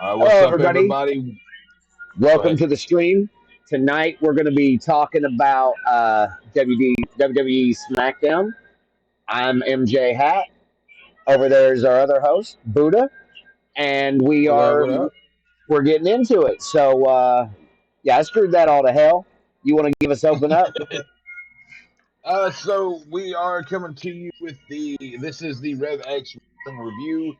What's Hello, up, everybody. everybody? Go Welcome ahead. to the stream. Tonight, we're going to be talking about WWE Smackdown. I'm MJ Hat. Over there is our other host, Buddha, and What up? What up? we're getting into it. So, yeah, I screwed that all to hell. You want to give us open up? So we are coming to you with this is the Rev X review.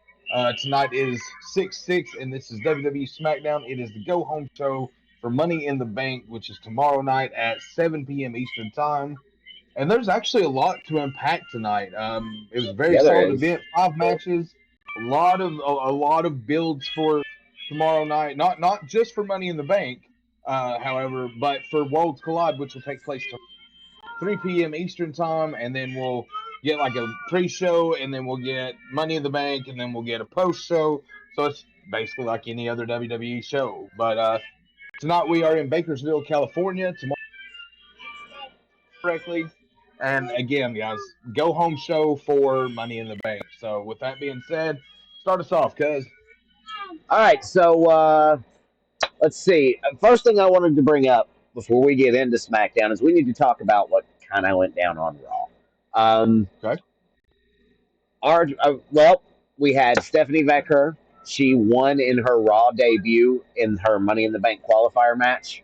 Tonight is 6/6, and this is WWE SmackDown. It is the go home show for Money in the Bank, which is tomorrow night at 7 p.m. Eastern Time. And there's actually a lot to unpack tonight. It was a very Yeah, there solid is. event, 5 matches, a lot of builds for tomorrow night. Not just for Money in the Bank, however, but for Worlds Collide, which will take place 3 p.m. Eastern time, and then we'll get like a pre-show, and then we'll get Money in the Bank, and then we'll get a post-show. So it's basically like any other WWE show. But tonight we are in Bakersville, California. Tomorrow, correctly. And again, guys, go home show for Money in the Bank. So with that being said, start us off, cuz. All right, so let's see. First thing I wanted to bring up before we get into SmackDown is we need to talk about what kind of went down on Raw. Um, Okay. well, we had Stephanie Becker. She won in her Raw debut in her Money in the Bank qualifier match,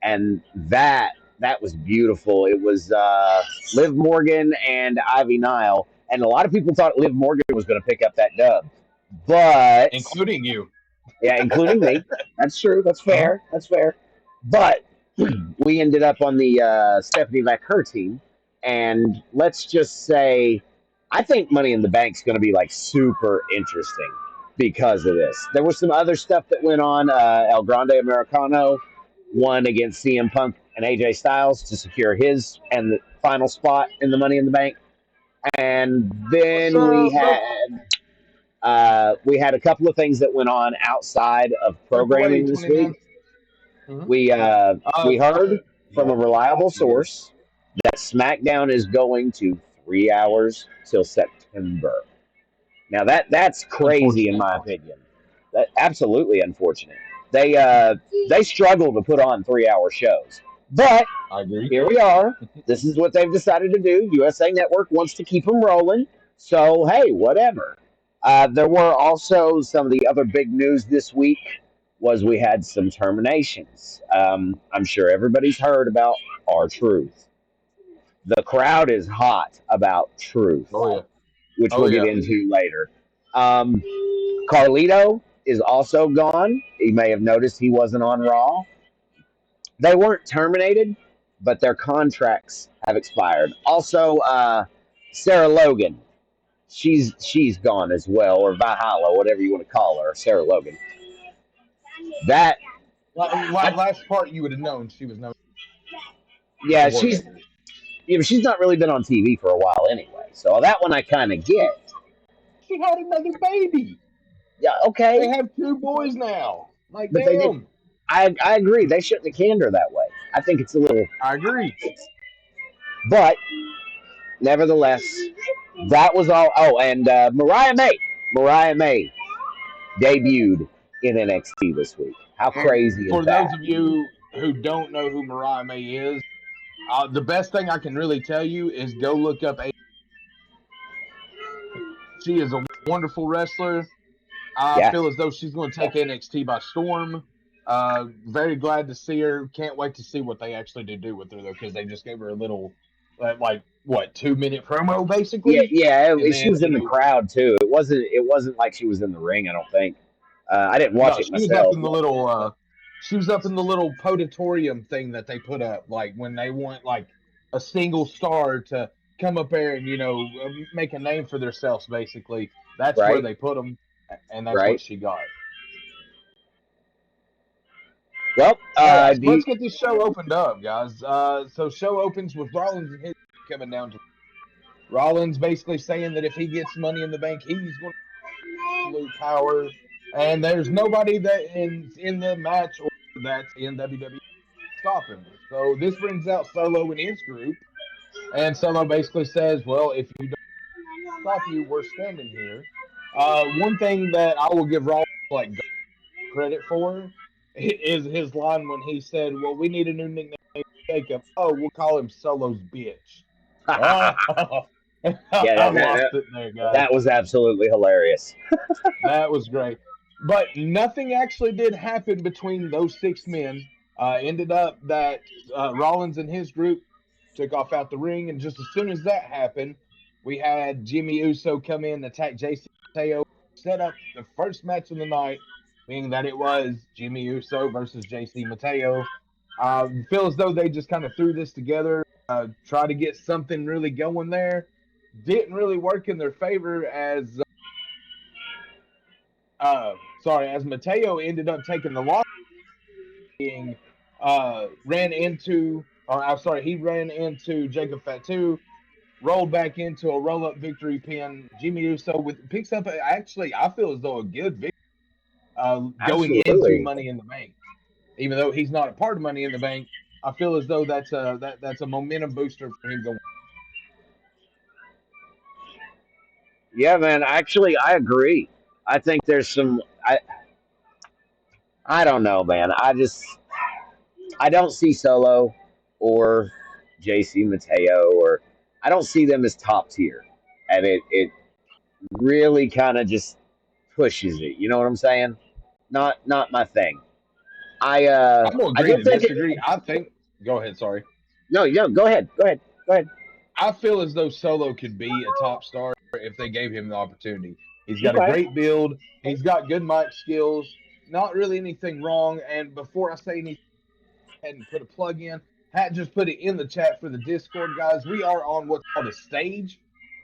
and that was beautiful. It was Liv Morgan and Ivy Nile, and a lot of people thought Liv Morgan was going to pick up that dub, but Including you. yeah, including me. That's true. That's Uh-huh. fair. That's fair. But we ended up on the Stephanie Becker team, and let's just say, I think Money in the Bank's going to be like super interesting because of this. There was some other stuff that went on. El Grande Americano won against CM Punk and AJ Styles to secure his and the final spot in the Money in the Bank, and What's then up, real we had a couple of things that went on outside of breakaway programming this week. 29? Mm-hmm. We heard from Yeah. a reliable source that SmackDown is going to 3 hours till September. Now that's crazy in Unfortunate. my opinion. That absolutely unfortunate. They struggle to put on 3 hour shows, but I agree. here we are. This is what they've decided to do. USA Network wants to keep them rolling, so hey, whatever. There were also some of the other big news this week was we had some terminations. I'm sure everybody's heard about our truth. The crowd is hot about truth, Oh yeah. which Oh we'll get yeah. into later. Um, Carlito is also gone. You may have noticed he wasn't on Raw. They weren't terminated, but their contracts have expired. Also, Sarah Logan, she's gone as well, or Valhalla, whatever you want to call her, Sarah Logan. That, I, Last part you would have known she was no yeah, War Raiders. she's not really been on TV for a while anyway. So that one I kind of get. She had another baby. Yeah, They okay, have two boys now. Like, but they did. damn. I agree. They shouldn't have canned her that way. I think it's a little, I agree. but nevertheless, that was all. Oh, and Mariah May debuted in NXT this week. How And crazy is for those that? of you who don't know who Mariah May is, the best thing I can really tell you is go look up. She is a wonderful wrestler. I Yeah, feel as though she's going to take NXT by storm. Very glad to see her. Can't wait to see what they actually do with her though, because they just gave her a little, like what 2 minute promo yeah, basically, yeah. and She then was in the crowd too. It wasn't like she was in the ring. I don't think. I didn't watch no, it she was up myself. in the little she was up in the little podatorium thing that they put up, like when they want like a single star to come up there and make a name for themselves. Basically, that's where Right, they put them, and that's what right. she got. Well, Anyways, do you, let's get this show opened up, guys. So show opens with Rollins and his coming down to Rollins basically saying that if he gets Money in the Bank, he's going to absolute power, and there's nobody that in the match or that's in WWE stop him. So this brings out Solo and his group, and Solo basically says, "Well, if you don't stop you, we're standing here." One thing that I will give Rollins like credit for is his line when he said, "Well, we need a new nickname, Jacob. Oh, we'll call him Solo's bitch." Oh, Yeah, I lost it there, guys. that was absolutely hilarious. That was great. But nothing actually did happen between those six men. Ended up that Rollins and his group took off out the ring, and just as soon as that happened, we had Jimmy Uso come in, attack JC Mateo, set up the first match of the night, being that it was Jimmy Uso versus JC Mateo. Feel as though they just kind of threw this together, try to get something really going there. Didn't really work in their favor as Mateo ended up taking the loss, being ran into, or I'm sorry, he ran into Jacob Fatu, rolled back into a roll up victory pin. Jimmy Uso picks up actually I feel as though a good victory going into Absolutely. Money in the Bank, even though he's not a part of Money in the Bank. I feel as though that's a momentum booster for him going. Yeah, man. Actually, I agree. I think there's some. I don't know, man. I don't see Solo or JC Mateo, or I don't see them as top tier, and it really kind of just pushes it. You know what I'm saying? Not my thing. I'm gonna I agree did to think disagree. I think. Go ahead. Sorry. no, go ahead, go ahead. I feel as though Solo could be a top star if they gave him the opportunity. He's got a Okay, great build. He's got good mic skills. Not really anything wrong. And before I say anything, ahead and put a plug in. Hat just put it in the chat for the Discord, guys. We are on what's called a stage.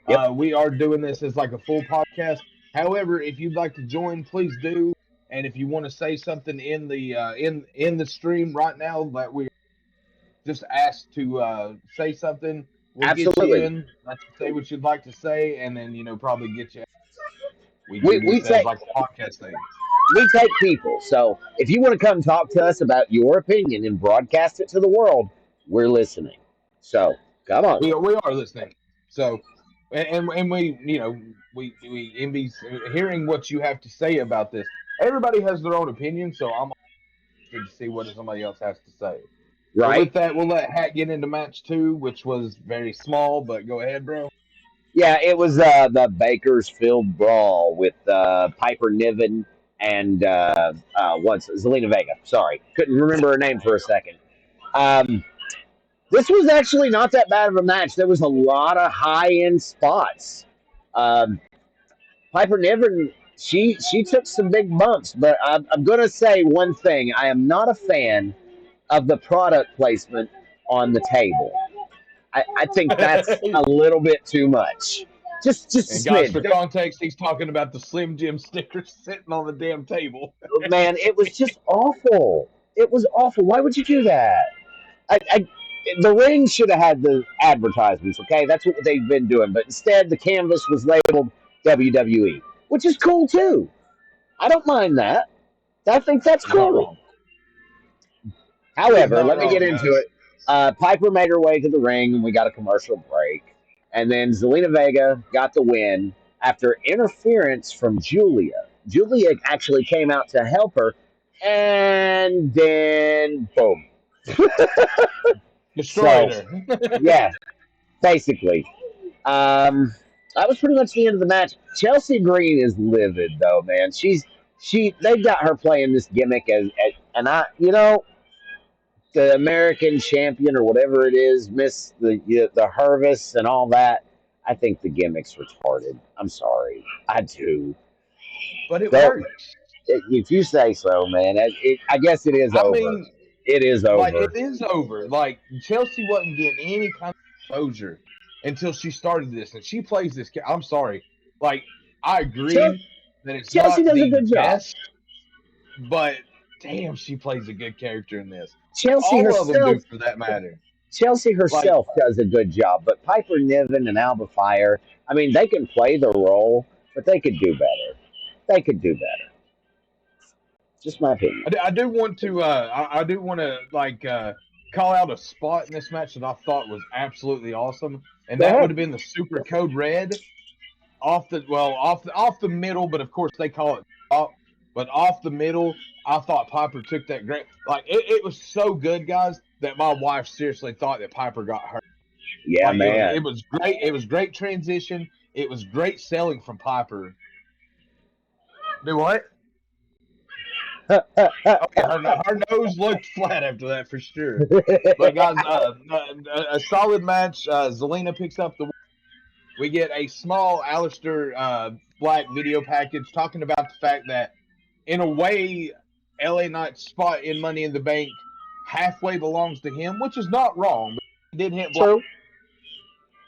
yep, We are doing this as like a full podcast. However, if you'd like to join, please do. And if you want to say something in the in the stream right now that we just asked to say something, we'll get you absolutely. in. Let you say what you'd like to say, and then probably get you. We We do we this as take like a podcast thing. we take people. So if you want to come talk to us about your opinion and broadcast it to the world, we're listening. So come on. We are listening. So, and we we envy hearing what you have to say about this. Everybody has their own opinion, so I'm interested to see what somebody else has to say. But with Right? that, we'll let Hat get into match two, which was very small. But go ahead, bro. Yeah, it was the Bakersfield Brawl with Piper Niven and what's Zelina Vega. Sorry, couldn't remember her name for a second. Um, this was actually not that bad of a match. There was a lot of high end spots. Um, Piper Niven, she took some big bumps, but I'm going to say one thing: I am not a fan of the product placement on the table. I think that's a little bit too much. Just a And guys, for smidge. context, he's talking about the Slim Jim stickers sitting on the damn table. Man, it was just awful. It was awful. Why would you do that? The ring should have had the advertisements. Okay, that's what they've been doing. But instead, the canvas was labeled WWE, which is cool too. I don't mind that. I think that's He's not cool. wrong. He is However, not let me get wrong, into guys. it. Piper made her way to the ring, and we got a commercial break. And then Zelina Vega got the win after interference from Julia. Julia actually came out to help her, and then boom. Destroyed So, her. yeah, basically. Um, that was pretty much the end of the match. Chelsea Green is livid, though, man. She they've got her playing this gimmick as and the American champion or whatever it is, Miss the Hervis and all that. I think the gimmick's retarded. I'm sorry, I do. But it Don't works. if you say so, man. I guess it is I over. mean, It is like it over. is over. Like Chelsea wasn't getting any kind of exposure until she started this, and she plays this. I'm sorry. Like I Chel- agree that it's Chelsea not does a the good job. best, but damn, she plays a good character in this. Chelsea All of them herself, do, for that matter. Chelsea Like herself does a good job. But Piper Niven and Alba Fire, I mean, they can play the role, but they could do better. They could do better. Just my opinion. I do want to, I do want to call out a spot in this match that I thought was absolutely awesome, and Go that would ahead. have been the Super Code Red off the middle, but of course they call it top. but off the middle, I thought Piper took that great. Like it was so good, guys, that my wife seriously thought that Piper got hurt. Yeah, Like it man. was great. It was great transition. It was great selling from Piper. Do what? Oh yeah, her nose looked flat after that for sure. But guys, a solid match. Zelina picks up the. We get a small Alistair Black video package talking about the fact that, in a way, LA Knight's spot in Money in the Bank halfway belongs to him, which is not wrong. But he did hit Black. True.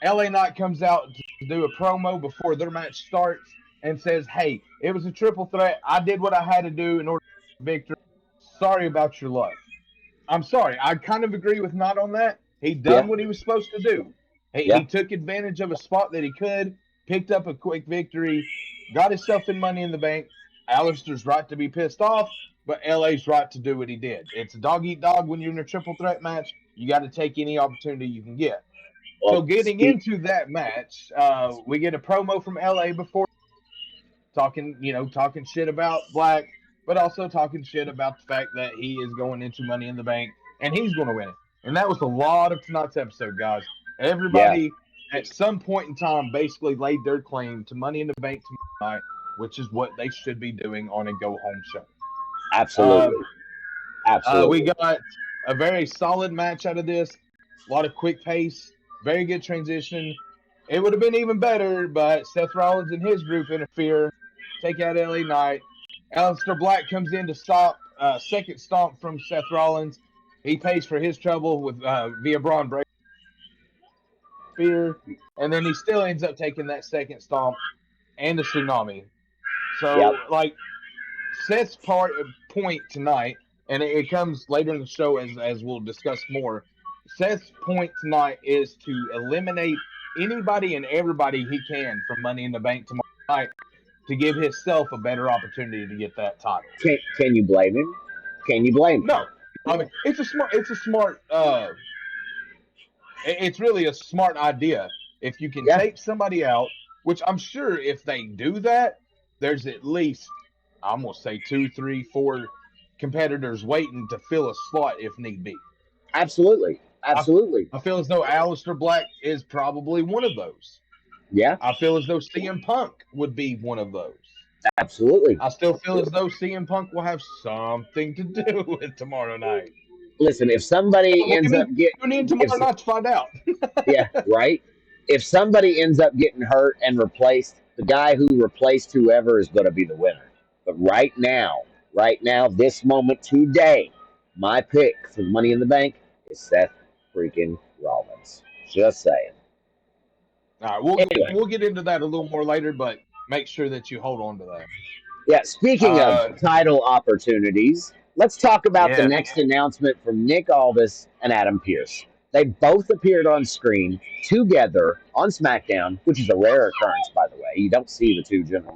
LA Knight comes out to do a promo before their match starts and says, "Hey, it was a triple threat. I did what I had to do in order to get victory. Sorry about your luck." I'm sorry. I kind of agree with Not on that. He Yeah, done what he was supposed to do. He yeah. took advantage of a spot that he could, picked up a quick victory, got himself in Money in the Bank. Alistair's right to be pissed off, but LA's right to do what he did. It's a dog eat dog when you're in a triple threat match. You got to take any opportunity you can get. So Well, getting into that match, we get a promo from LA before talking shit about Black, but also talking shit about the fact that he is going into Money in the Bank and he's going to win it. And that was a lot of tonight's episode, guys. yeah, Everybody at some point in time basically laid their claim to Money in the Bank tonight, which is what they should be doing on a go home show. Uh, absolutely, we absolutely. got a very solid match out of this. A lot of quick pace, very good transition. It would have been even better, but Seth Rollins and his group interfere, take out LA Knight. Aleister Black comes in to stop second stomp from Seth Rollins. He pays for his trouble with via Braun Breaker spear, and then he still ends up taking that second stomp and the tsunami. Yep. So like Seth's point tonight, and it comes later in the show as we'll discuss more. Seth's point tonight is to eliminate anybody and everybody he can from Money in the Bank tomorrow night to give himself a better opportunity to get that title. Can you blame him? Can you blame him? No, I mean it's really a smart idea. If you can Yeah, take somebody out, which I'm sure if they do that, there's at least, I'm going to say two, three, four competitors waiting to fill a slot if need be. absolutely, I, absolutely. I feel as though Aleister Black is probably one of those. Yeah, I feel as though CM Punk would be one of those. absolutely. I still feel as though CM Punk will have something to do with tomorrow night. Listen, if somebody What do you ends up mean? get Tune in if tomorrow night to find out. yeah, right. If somebody ends up getting hurt and replaced, the guy who replaced whoever is going to be the winner. But right now, this moment today, my pick for Money in the Bank is Seth freaking Rollins. Just saying. All right, Anyway, we'll get into that a little more later, but make sure that you hold on to that. yeah, speaking of Uh, title opportunities, let's talk about the yeah, next announcement from Nick Aldis and Adam Pearce. They both appeared on screen together on SmackDown, which is a rare occurrence, by the way. You don't see the two general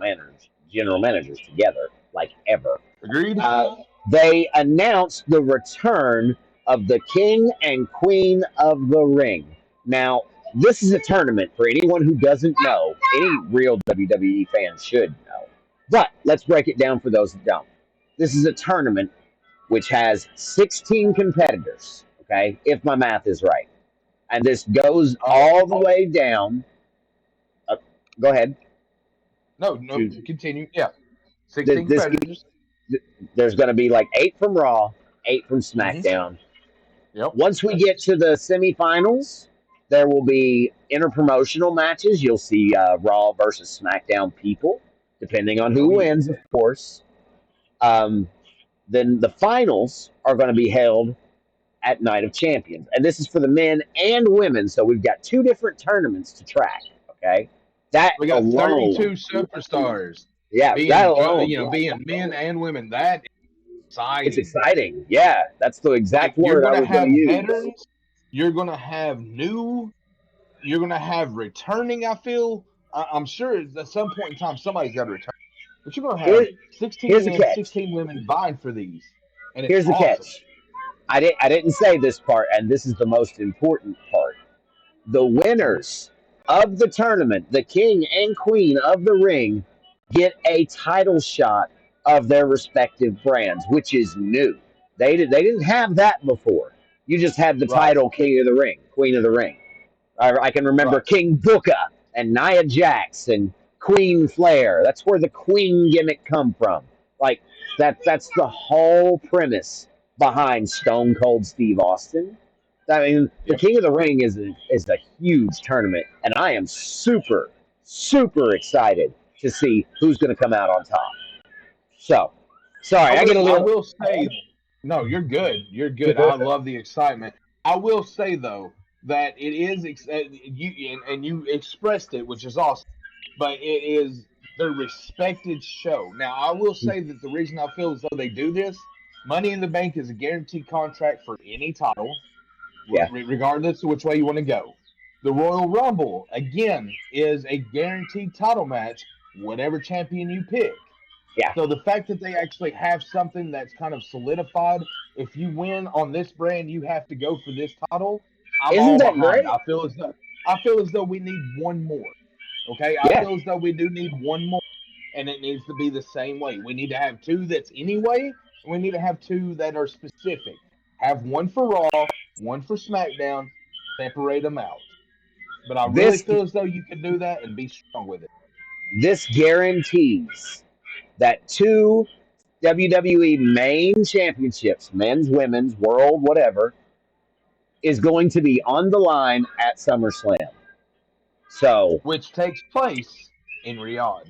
managers together like ever. agreed. Uh, they announced the return of the King and Queen of the Ring. Now, this is a tournament for anyone who doesn't know. Any real WWE fan should know. But let's break it down for those that don't. This is a tournament which has 16 competitors, okay, if my math is right. And this goes Uh, all the way down. Uh, Go ahead. no, To continue. Yeah, this, 16 this competitors. there's going to be like 8 from Raw, 8 from Mm-hmm. SmackDown. Yep. Once we get to the semifinals, there will be interpromotional matches. You'll see Raw versus SmackDown people, depending on who Oh yeah. wins, of course. Um, then the finals are going to be held at Night of Champions, and this is for the men and women. So we've got two different tournaments to track. Okay, that We got alone, 32 superstars yeah, that alone, being men and women. That is it's exciting. exciting. Yeah, that's the Like exact you're word I gonna was going to have use. veterans. You're gonna have new. You're gonna have returning. I feel. I'm sure at some point in time somebody's got to return. But you're gonna have Here, 16 here's the men, catch. 16 women vying for these, and it's Here's the awesome. catch. I didn't say this part, and this is the most important part. The Mhm. winners of the tournament, the king and queen of the ring, get a title shot of their respective brands, which is new. They didn't have that before. You just had the Right, title King of the Ring, Queen of the Ring. I can remember right. King Booker and Nia Jax and Queen Flair. That's where the Queen gimmick come from. Like that's the whole premise behind Stone Cold Steve Austin. I mean, the Yep. King of the Ring is a huge tournament, and I am super excited to see who's going to come out on top. So, sorry, I get a I little will say, no, you're good. You're good. I love the excitement. I will say though that it is you and you expressed it, which is awesome. But it is their respected show. Now, I will say that the reason I feel as though they do this, Money in the Bank is a guaranteed contract for any title, yeah regardless of which way you want to go. The Royal Rumble again is a guaranteed title match, whatever champion you pick. yeah. So the fact that they actually have something that's kind of solidified, if you win on this brand, you have to go for this title. I'm Isn't all that behind. great? I feel as though we need one more. Okay, I Yeah. feel as though we do need one more, and it needs to be the same way. We need to have two that's anyway, and we need to have two that are specific. Have one for Raw, one for SmackDown. Separate them out. But I really This feel as though you could do that and be strong with it. this guarantees that two WWE main championships, men's, women's, world, whatever, is going to be on the line at SummerSlam. So, Which takes place in Riyadh.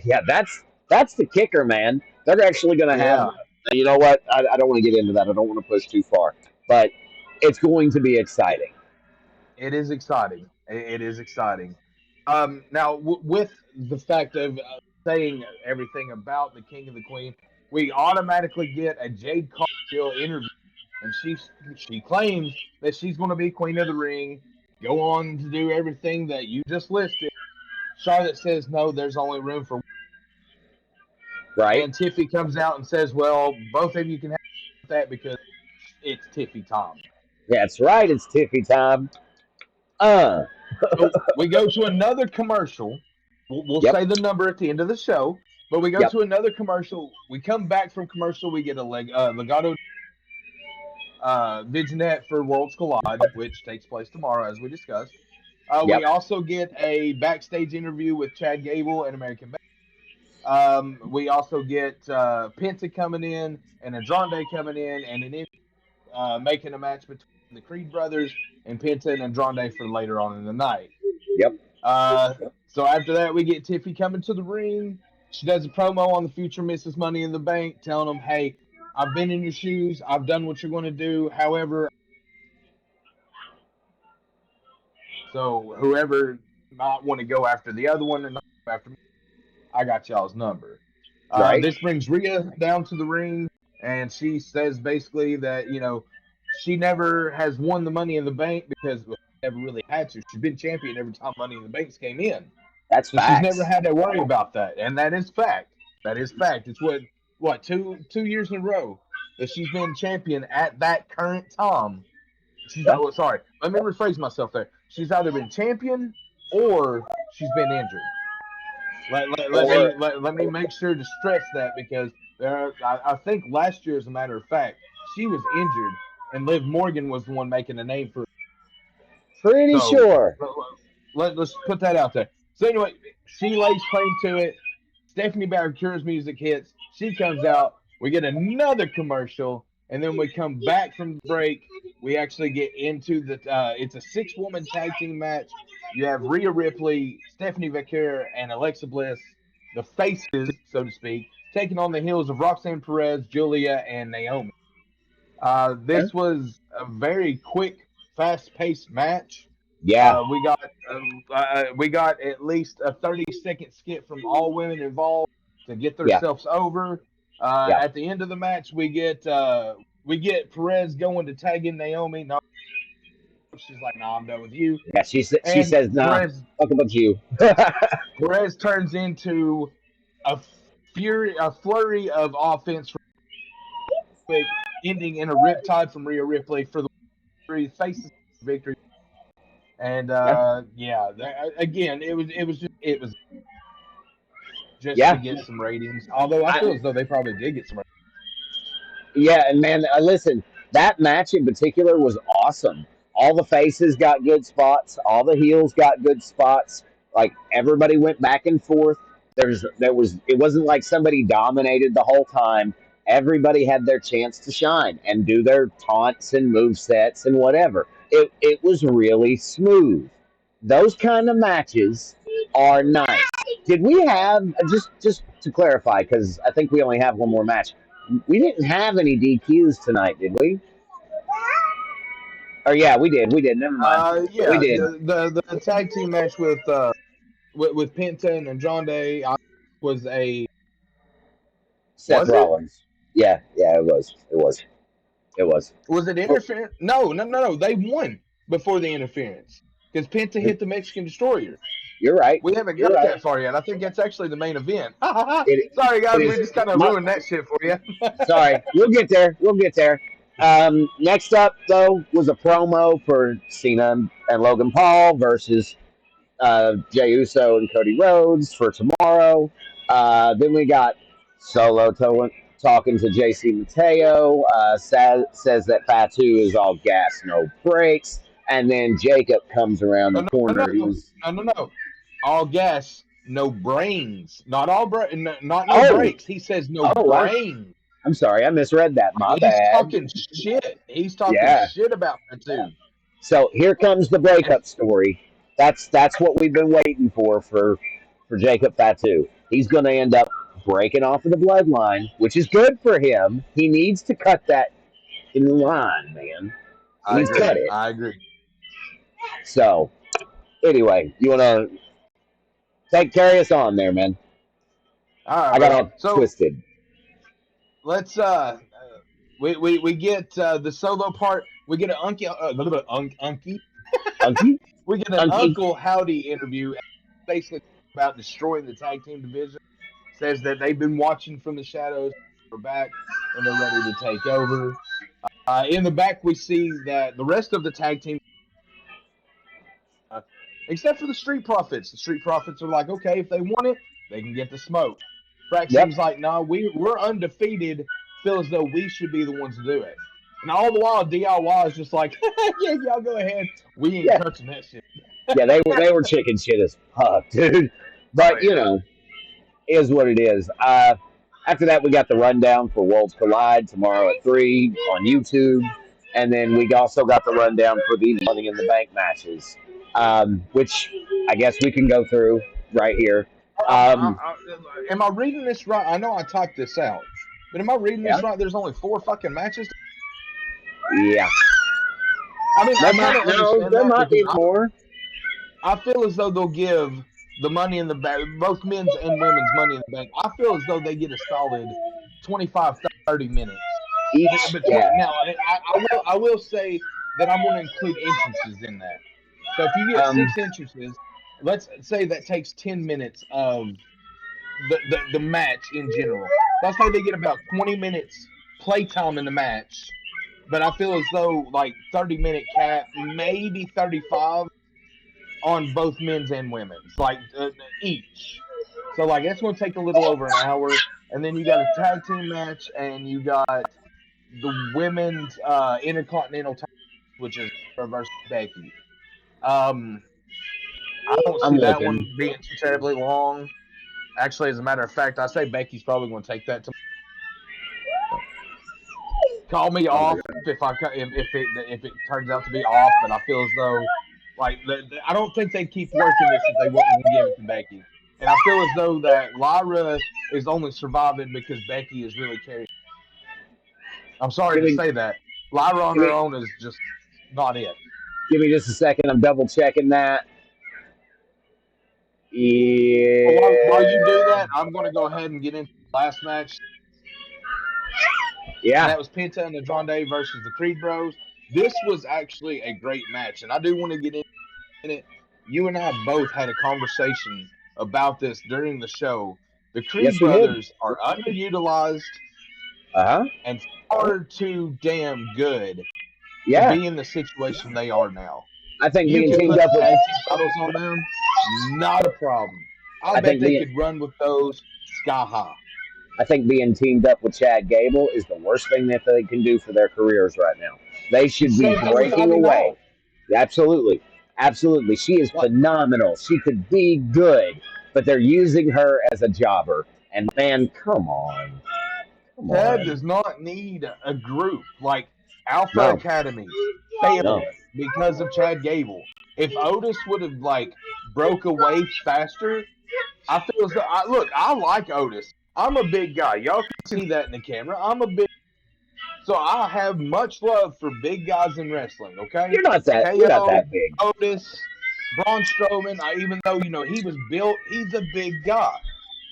yeah, that's the kicker, man. They're actually going to have. Yeah, You know what? I don't want to get into that. I don't want to push too far, but it's going to be it, exciting, it is exciting. It is exciting. Now, with the fact of saying everything about the King and the Queen, we automatically get a Jade Cargill interview, and she claims that she's going to be Queen of the Ring, go on to do everything that you just listed. Charlotte says no, there's only room for. right? And Tiffy comes out and says, "Well, both of you can have that because it's Tiffy time." That's right. It's Tiffy time. Uh, So we go to another commercial. We'll yep, say the number at the end of the show, but we go yep, to another commercial. We come back from commercial. We get a Legato Vignette for Worlds Collide, which takes place tomorrow, as we discussed. We yep, also get a backstage interview with Chad Gable and American. We also get Penta coming in and Andrade coming in, and an making a match between the Creed brothers and Penta and Andrade for later on in the night. yep. So after that, we get Tiffy coming to the ring. She does a promo on the future Mrs. Money in the Bank, telling them, "Hey, I've been in your shoes. I've done what you're going to do. However, so whoever not want to go after the other one and not go after me, I got y'all's number." Right. This brings Rhea down to the ring, and she says basically that she never has won the Money in the Bank because well, she never really had to. She's been champion every time Money in the Banks came in. That's So she's never facts. had to worry about that, and that is fact. That is fact. It's what two years in a row that she's been champion at that current time. She's Yeah. oh sorry. Let me rephrase myself there. She's either been champion or she's been injured. Or Let me make sure to stress that because I think last year, as a matter of fact, she was injured and Liv Morgan was the one making a name for. pretty So sure. let's put that out there. So anyway, she lays claim to it. Stephanie Barracuda's music hits. She comes out. We get another commercial, and then we come back from the break. We actually get into the. It's a six-woman tag team match. You have Rhea Ripley, Stephanie Becker, and Alexa Bliss, the faces, so to speak, taking on the heels of Roxanne Perez, Julia, and Naomi. Yeah. This was a very quick, fast-paced match. Yeah. We got at least a 30-second skit from all women involved to get Yeah. themselves over. Yeah. At the end of the match, we get Perez going to tag in Naomi. No, she's like, "No, nah, I'm done with you." Yeah. She And says, "Nah, fuck about you." Perez turns into a flurry of offense, quick, ending in a riptide from Rhea Ripley for the faces victory. And Yeah. yeah, again, it was just to Yeah, get some ratings. Although I feel I, as though they probably did get some. yeah, and man, listen, that match in particular was awesome. All the faces got good spots. All the heels got good spots. Like everybody went back and forth. There was. It wasn't like somebody dominated the whole time. Everybody had their chance to shine and do their taunts and move sets and whatever. It was really smooth. Those kind of matches are nice. Did we have just to clarify? Because I think we only have one more match. We didn't have any DQs tonight, did we? Or yeah, we did. We did. Never mind. We Yeah, did. the tag team match with Penta and Andrade was a Seth was it Rollins. Yeah, yeah, it was. It was. It was. was it Oh, interference? No. They won before the interference because Penta hit the Mexican Destroyer. you're right. We haven't You're got right. that far yet. I think that's actually the main event. It, Sorry, it guys, we is. just kind of My, ruined that shit for you. sorry. We'll get there. We'll get there. Next up, though, was a promo for Cena and Logan Paul versus Jey Uso and Cody Rhodes for tomorrow. Then we got talking to JC Mateo. Says that Fatu is all gas, no brakes. And then Jacob comes around No, the no, no, corner. He no, was, no, no, no. All gas, no brains. Not all not no oh, brakes. He says no oh, brains. I'm sorry. I misread that. My He's bad. talking shit. He's talking Yeah. shit about the two. So here comes the And breakup story. That's what we've been waiting for Jacob Fatu. He's going to end up breaking off of the bloodline, which is good for him. He needs to cut that in line, man. He I needs to cut agree. it. I agree. So anyway, you want to carry us on there, man? All right, I got brother. all So twisted. let's we get the solo part. We get an unky. Unky, We get an unky. Uncle Howdy interview, basically about destroying the tag team division. Says that they've been watching from the shadows. They're back and they're ready to take over. In the back, we see that the rest of the tag team, uh, except for the Street Profits, are like, okay, if they want it, they can get the smoke. Brack Yep. seems like, no, we're undefeated. Feel as though we should be the ones to do it. And all the while, DIY is just like, yeah, y'all go ahead. We ain't Yeah. touching that shit. Yeah. They were chicken shit as fuck, dude. Oh But yeah. is what it is. After that, we got the rundown for Worlds Collide tomorrow at 3 on YouTube. And then we also got the rundown for the Money in the Bank matches, which I guess we can go through right here. Um, Am I reading this right? I know I typed this out, but am I reading yeah, this right? There's only 4 fucking matches. yeah. I mean, I There kind might of no, understand there that might because be more. I feel as though they'll give the money in the bank, both men's and women's money in the bank. I feel as though they get a solid 25, 30 minutes. Each, Between yeah. now, I will say that I'm going to include entrances in that. So if you get Um, 6 entrances, let's say that takes 10 minutes of the match in general. So I say they get about 20 minutes playtime in the match, but I feel as though like 30-minute cap, maybe 35 on both men's and women's, like each. So like that's going to take a little over an hour, and then you got a tag team match, and you got the women's intercontinental title, which is versus Becky. Um, I don't I'm see that looking. one being too terribly long. Actually, as a matter of fact, I say Becky's probably going to take that to call me Oh my off god. if it turns out to be off. But I feel as though like I don't think they'd keep working this if they wouldn't going to give it to Becky. And I feel as though that Lyra is only surviving because Becky is really carrying. I'm sorry Give to me, say that Lyra on give her me, own is just not it. give me just a second. I'm double checking that. But while you do Yeah, that, I'm going to go ahead and get into the last match, and yeah. that was Penta and Andrade versus the Creed Bros. This was actually a great match, and I do want to get in it. You and I both had a conversation about this during the show. The Creed Yes, we did. brothers are underutilized Uh huh. and far too damn good to Yeah. be in the situation they are now. I think You being can teamed put up the with tag team titles on them, not a problem. I I bet think they being could run with those sky high. I think being teamed up with Chad Gable is the worst thing that they can do for their careers right now. They And should be same thing with breaking Ivy away. Nile. Absolutely. Absolutely. She is Like phenomenal. She could be good, but they're using her as a jobber. And man, come on. Come Chad on. does not need a group. Like Alpha No. Academy No. failed because of Chad Gable. If Otis would have like broke away faster, I feel as though look, I like Otis. I'm a big guy. Y'all can see that in the camera. I'm a big so I have much love for big guys in wrestling, okay? You're not KO, that big. Otis, Braun Strowman, even though he was built, he's a big guy.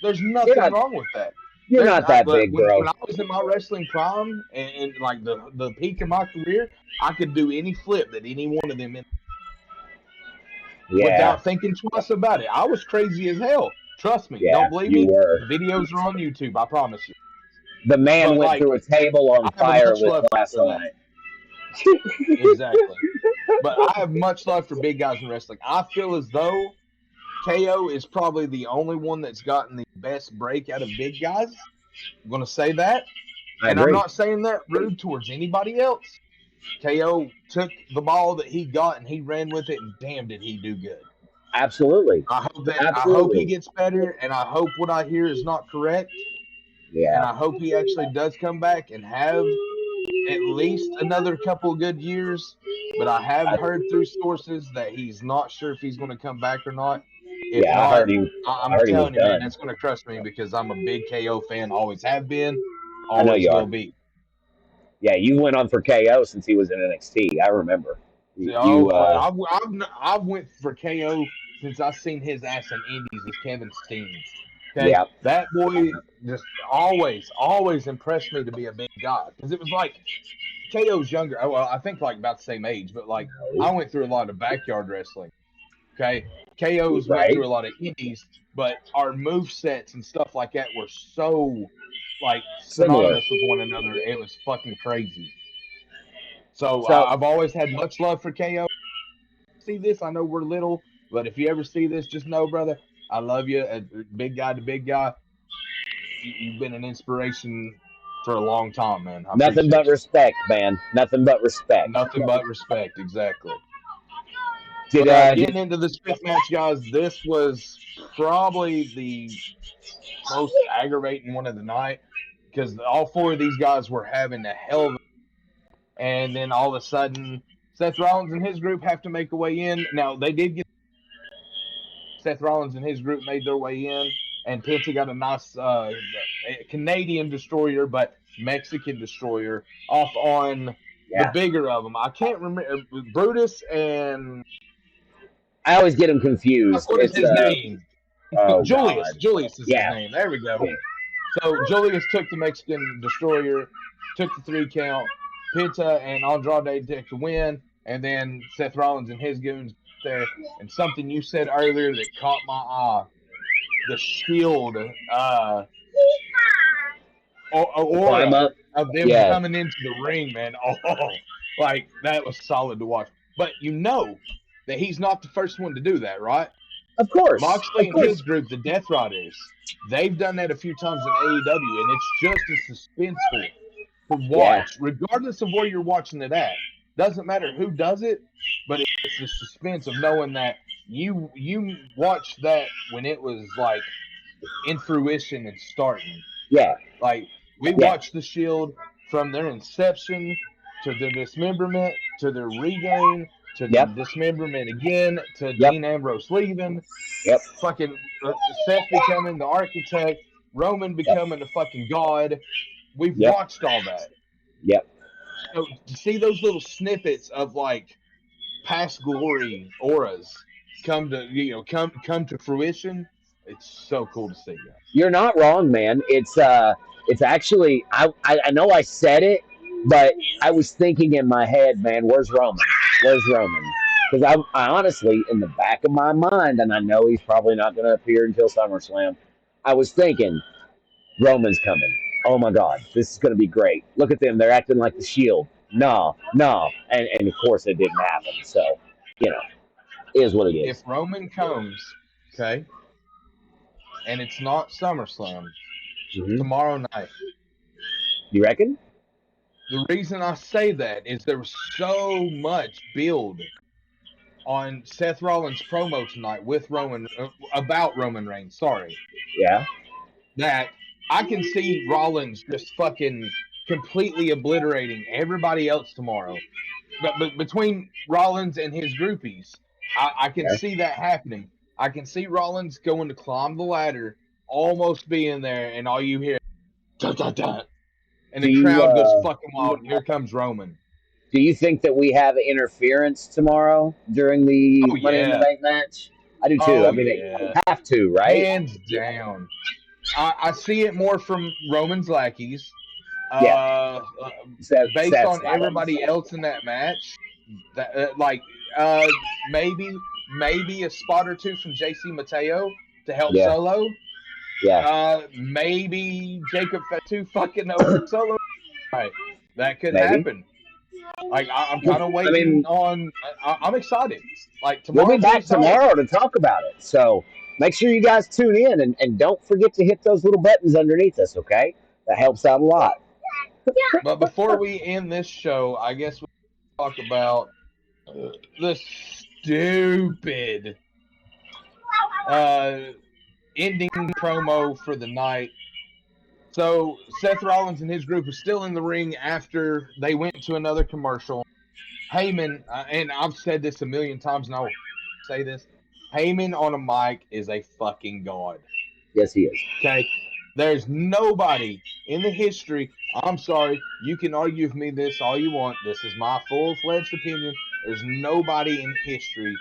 There's You're nothing not wrong with that. you're not that But big, bro. when I was in my wrestling prime and like the peak of my career, I could do any flip that any one of them Yeah. without thinking twice about it. I was crazy as hell. Trust me. Yeah, Don't believe you me? were. The videos are on YouTube. I promise you. The man But went like, through a table I on have a fire much with love glass for on that. it. Exactly. But I have much love for big guys in wrestling. I feel as though KO is probably the only one that's gotten the best break out of big guys. I'm going to say that. I And I'm agree. not saying that rude towards anybody else. KO took the ball that he got and he ran with it, and damn, did he do good. Absolutely. I hope he Absolutely. gets better, and I hope what I hear is not correct, and Yeah. I hope he actually does come back and have at least another couple of good years. But I have I, heard through sources that he's not sure if he's going to come back or not. If yeah, not, I I'm heard he was telling you, man, done. that's going to crush me because I'm a big KO fan. Always have been, I know always you will are. be. Yeah, you went on for KO since he was in NXT. I remember. You So I've went for KO since I seen his ass in Indies as Kevin Steen. Okay, yeah. that boy just always impressed me to be a big guy because it was like KO's younger. Well, I think like about the same age, but like I went through a lot of backyard wrestling. Okay, KO's went Right? through a lot of indies, but our move sets and stuff like that were so like Similar. synonymous with one another. It was fucking crazy. So So I've always had much love for KO. See this? I know we're little, but if you ever see this, just know, brother, I love you. Big guy to big guy, you've been an inspiration for a long time, man. I nothing but appreciate you. respect, man. Nothing but respect. Nothing but respect, exactly. Did But did getting into this fifth match, guys, this was probably the most aggravating one of the night because all four of these guys were having a hell of a. And then all of a sudden, Seth Rollins and his group have to make a way in. Now, they did get Seth Rollins and his group made their way in, and Penta got a nice Canadian destroyer, but Mexican destroyer off on the yeah? bigger of them. I can't remember Brutus and I always get him confused. what is It's his name? oh Julius. god. Julius is his Yeah. name. There we go. Yeah. So Julius took the Mexican destroyer, took the 3 count. Penta and Andrade took the win, and then Seth Rollins and his goons there. And something you said earlier that caught my eye: the Shield The climb aura up. of them Yeah. coming into the ring, man. Oh, like that was solid to watch. But you know that he's not the first one to do that, right? Of course. Moxley Of and his course. group, the Death Riders, they've done that a few times in AEW, and it's just as suspenseful to Yeah. watch, regardless of where you're watching it at. Doesn't matter who does it, but it's the suspense of knowing that you watched that when it was like in fruition and starting. Yeah. Like we Yeah. watched the Shield from their inception to their dismemberment to their regain to the Yep. dismemberment again to Yep. Dean Ambrose leaving, Yep. fucking Seth becoming the architect, Roman Yep. becoming the fucking god. We've Yep. watched all that. Yep. So to see those little snippets of like past glory auras come to come to fruition, it's so cool to see, guys. You're not wrong, man. It's actually I know I said it, but I was thinking in my head, man, where's Roman? Where's Roman? Because I honestly, in the back of my mind, and I know he's probably not going to appear until SummerSlam, I was thinking Roman's coming. Oh my God, this is going to be great. Look at them; they're acting like the Shield. No, no, and of course it didn't happen. So, you know, it is what it If is. Roman comes, okay, and it's not SummerSlam. Hmm. Tomorrow night. You reckon? The reason I say that is there was so much build on Seth Rollins' promo tonight with Roman about Roman Reigns. Sorry, Yeah. that I can see Rollins just fucking completely obliterating everybody else tomorrow. But between Rollins and his groupies, I can Okay. see that happening. I can see Rollins going to climb the ladder, almost being there, and all you hear, dun, dun, dun, and Do the you crowd goes fucking wild. And here comes Roman. do you think that we have interference tomorrow during the Oh Money in the yeah, Bank match? I do too. I oh mean, yeah, they have to, right? hands down. I see it more from Roman's lackeys. Yeah. Uh, uh, Based Seth's on not in. everybody else in that match, that uh, maybe a spot or two from JC Mateo to help Yeah. Solo. Yeah. Maybe Jacob Fatu fucking over Solo. Right, that could Maybe. happen. Like I'm kind of I waiting mean, on. I'm excited. Like we'll be tomorrow, I'm back excited. tomorrow to talk about it. So make sure you guys tune in and don't forget to hit those little buttons underneath us, okay? That helps out a lot. But before we end this show, I guess we'll talk about the stupid uh, ending promo for the night. So Seth Rollins and his group is still in the ring after they went to another commercial. Heyman, and I've said this a million times, and I will say this: Heyman on a mic is a fucking god. Yes, he is. Okay, there's nobody in the history. I'm sorry, you can argue with me this all you want. This is my full-fledged opinion. There's nobody in history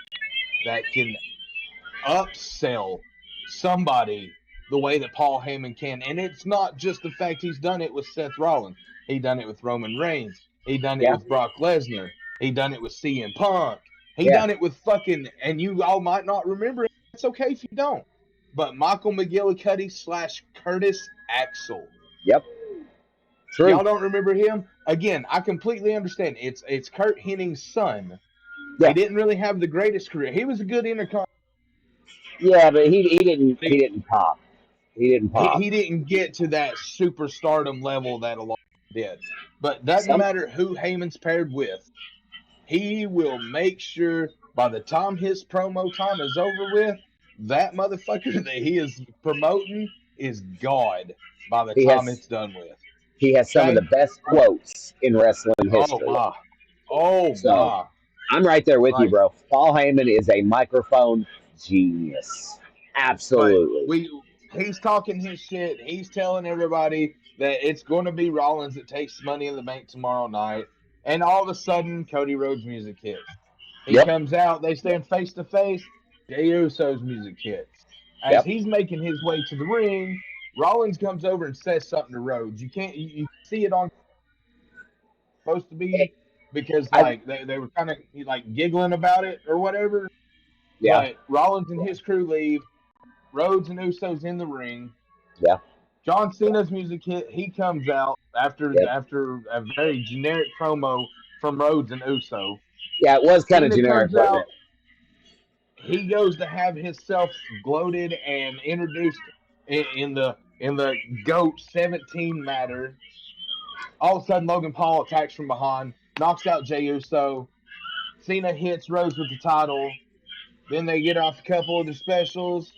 that can upsell somebody the way that Paul Heyman can. And it's not just the fact he's done it with Seth Rollins. He done it with Roman Reigns. He done it Yeah. with Brock Lesnar. He done it with CM Punk. He Yeah. done it with fucking, and you all might not remember it. It's okay if you don't. But Michael McGillicuddy / Curtis Axel. Yep. True. Y'all don't remember him? Again, I completely understand. It's Kurt Hennig's son. He Yeah. didn't really have the greatest career. He was a good intercom. Yeah, but he didn't pop. He didn't pop. He didn't get to that superstardom level that a lot did. But doesn't Some matter who Heyman's paired with, he will make sure by the time his promo time is over with, that motherfucker that he is promoting is God by the he time has it's done with. he has some of the Okay? best quotes in wrestling Oh history. my. Oh So my. I'm right there with you, Like, bro. Paul Heyman is a microphone genius. but Absolutely. he's talking his shit. He's telling everybody that it's going to be Rollins that takes Money in the Bank tomorrow night. And all of a sudden, Cody Rhodes' music hits. He Yep. comes out. They stand face to face. Jey Uso's music hits. As Yep. he's making his way to the ring, Rollins comes over and says something to Rhodes. You can't you see it on supposed to be because I they were kind of like giggling about it or whatever. yeah. But Rollins and his crew leave. Rhodes and Usos in the ring. Yeah. John Cena's music hit. He comes out after Yep. a very generic promo from Rhodes and Uso. Yeah, it was kind of Cena generic, comes wasn't out. it? He goes to have himself gloated and introduced in the GOAT 17 matter. All of a sudden, Logan Paul attacks from behind, knocks out Jey Uso. Cena hits Rhodes with the title. Then they get off a couple of the specials.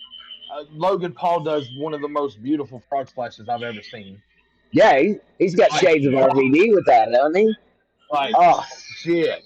Logan Paul does one of the most beautiful frog splashes I've ever seen. Yeah, he's got Like, shades of RVD with that, doesn't he? like Oh, shit.